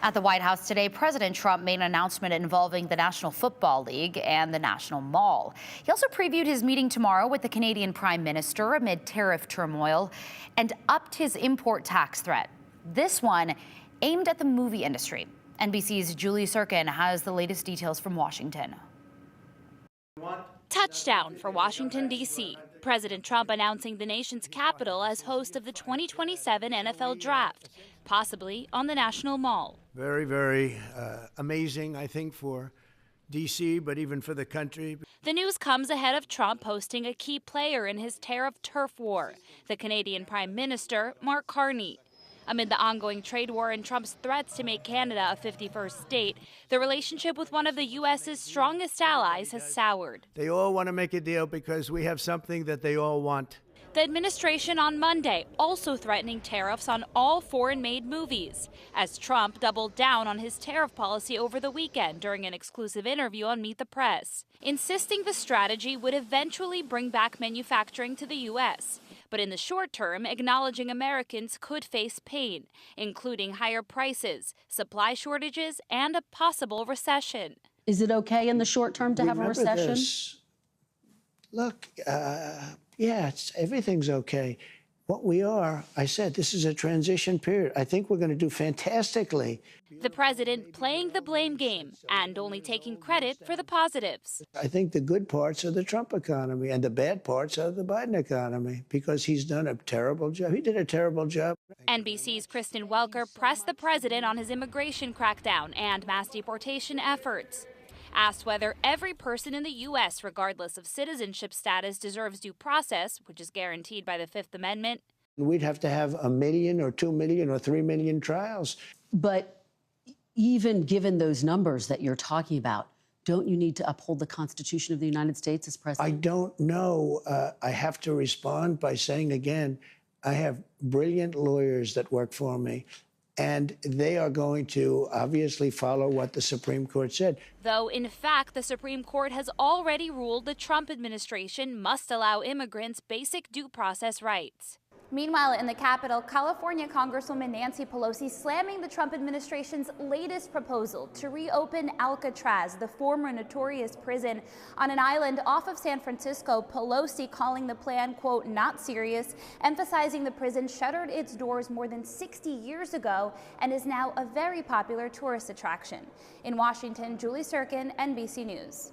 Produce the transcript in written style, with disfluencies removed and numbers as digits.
At the White House today, President Trump made an announcement involving the National Football League and the National Mall. He also previewed his meeting tomorrow with the Canadian Prime Minister amid tariff turmoil and upped his import tax threat. This one aimed at the movie industry. NBC's Julie Sirkin has the latest details from Washington. Touchdown for Washington, D.C. President Trump announcing the nation's capital as host of the 2027 NFL Draft, possibly on the National Mall. Very, very amazing, I think, for D.C., but even for the country. The news comes ahead of Trump hosting a key player in his tariff turf war, the Canadian Prime Minister, Mark Carney. Amid the ongoing trade war and Trump's threats to make Canada a 51st state, the relationship with one of the U.S.'s strongest allies has soured. They all want to make a deal because we have something that they all want. The administration on Monday also threatening tariffs on all foreign-made movies, as Trump doubled down on his tariff policy over the weekend during an exclusive interview on Meet the Press, insisting the strategy would eventually bring back manufacturing to the U.S., but in the short term, acknowledging Americans could face pain, including higher prices, supply shortages, and a possible recession. Is it okay in the short term to have a recession? Look, everything's okay. What we are, I said, this is a transition period. I think we're going to do fantastically. The president playing the blame game and only taking credit for the positives. I think the good parts are the Trump economy and the bad parts are the Biden economy because he's done a terrible job. He did a terrible job. NBC's Kristen Welker pressed the president on his immigration crackdown and mass deportation efforts. Asked whether every person in the U.S., regardless of citizenship status, deserves due process, which is guaranteed by the Fifth Amendment. We'd have to have 1 million or 2 million or 3 million trials. But even given those numbers that you're talking about, don't you need to uphold the Constitution of the United States as president? I don't know. I have to respond by saying again, I have brilliant lawyers that work for me. And they are going to obviously follow what the Supreme Court said. Though, in fact, the Supreme Court has already ruled the Trump administration must allow immigrants basic due process rights. Meanwhile, in the Capitol, California Congresswoman Nancy Pelosi slamming the Trump administration's latest proposal to reopen Alcatraz, the former notorious prison on an island off of San Francisco. Pelosi calling the plan, quote, not serious, emphasizing the prison shuttered its doors more than 60 years ago and is now a very popular tourist attraction. In Washington, Julie Sirkin, NBC News.